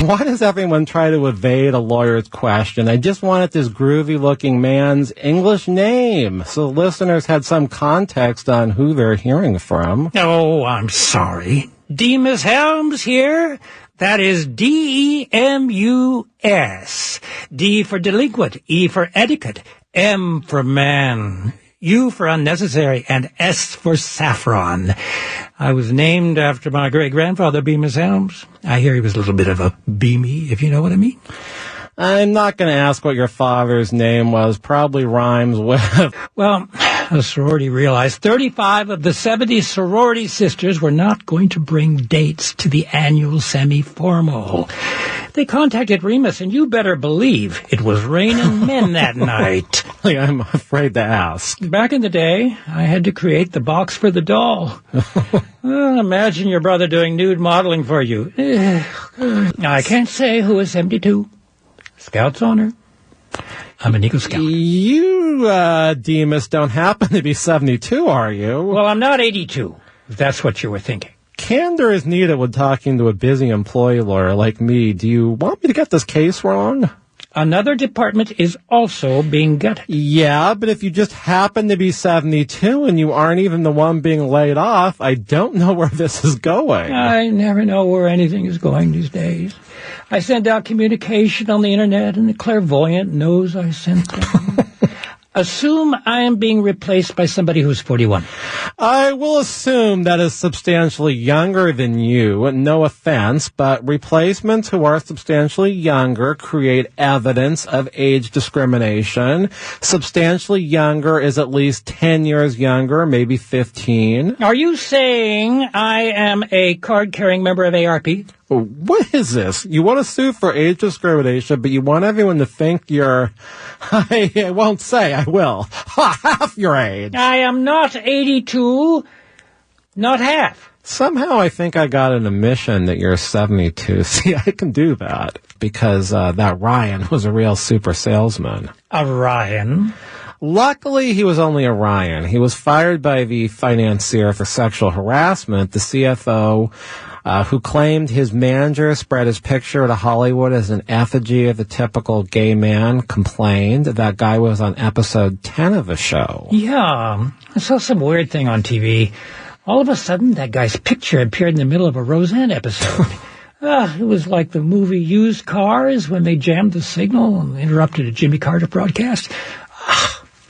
Why does everyone try to evade a lawyer's question? I just wanted this groovy-looking man's English name, so listeners had some context on who they're hearing from. Oh, I'm sorry. Demus Helms here. That is D-E-M-U-S. D for delinquent, E for etiquette, M for man, U for unnecessary, and S for saffron. I was named after my great-grandfather, Bemis Helms. I hear he was a little bit of a beamy, if you know what I mean. I'm not going to ask what your father's name was. Probably rhymes with... Well, a sorority realized 35 of the 70 sorority sisters were not going to bring dates to the annual semi-formal. They contacted Rhemus, and you better believe it was raining men that night. I'm afraid to ask. Back in the day, I had to create the box for the doll. Well, imagine your brother doing nude modeling for you. I can't say who is 72. Scout's honor. I'm an Eagle Scout. You, Demus, don't happen to be 72, are you? Well, I'm not 82, if that's what you were thinking. Candor is needed when talking to a busy employee lawyer like me. Do you want me to get this case wrong? Another department is also being gutted. Yeah, but if you just happen to be 72 and you aren't even the one being laid off, I don't know where this is going. I never know where anything is going these days. I send out communication on the internet, and the clairvoyant knows I sent them. Assume I am being replaced by somebody who's 41. I will assume that is substantially younger than you. No offense, but replacements who are substantially younger create evidence of age discrimination. Substantially younger is at least 10 years younger, maybe 15. Are you saying I am a card-carrying member of ARP? What is this? You want to sue for age discrimination, but you want everyone to think you're, I won't say, I will, half your age. I am not 82, not half. Somehow I think I got an admission that you're 72. See, I can do that because that Ryan was a real super salesman. A Ryan? Luckily, he was only a Ryan. He was fired by the financier for sexual harassment. The CFO, who claimed his manager spread his picture to Hollywood as an effigy of the typical gay man, complained. That guy was on episode 10 of a show. Yeah, I saw some weird thing on TV. All of a sudden, that guy's picture appeared in the middle of a Roseanne episode. It was like the movie Used Cars when they jammed the signal and interrupted a Jimmy Carter broadcast.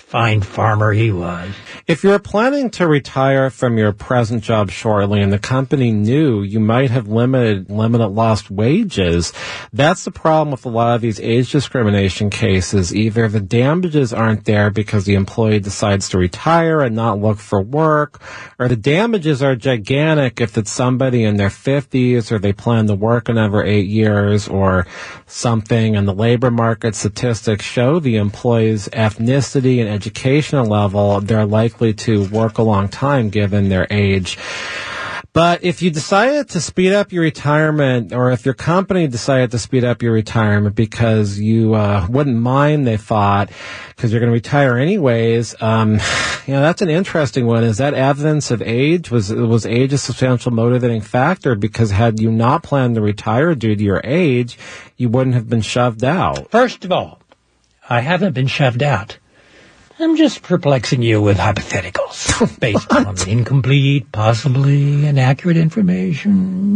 Fine farmer he was. If you're planning to retire from your present job shortly and the company knew you might have limited lost wages, that's the problem with a lot of these age discrimination cases. Either the damages aren't there because the employee decides to retire and not look for work, or the damages are gigantic if it's somebody in their 50s or they plan to work another 8 years or something, and the labor market statistics show the employee's ethnicity and educational level, they're likely to work a long time given their age. But if you decided to speed up your retirement, or if your company decided to speed up your retirement because you wouldn't mind, they thought, because you're going to retire anyways, that's an interesting one. Is that evidence of age? Was age a substantial motivating factor? Because had you not planned to retire due to your age, you wouldn't have been shoved out. First of all, I haven't been shoved out. I'm just perplexing you with hypotheticals based on incomplete, possibly inaccurate information.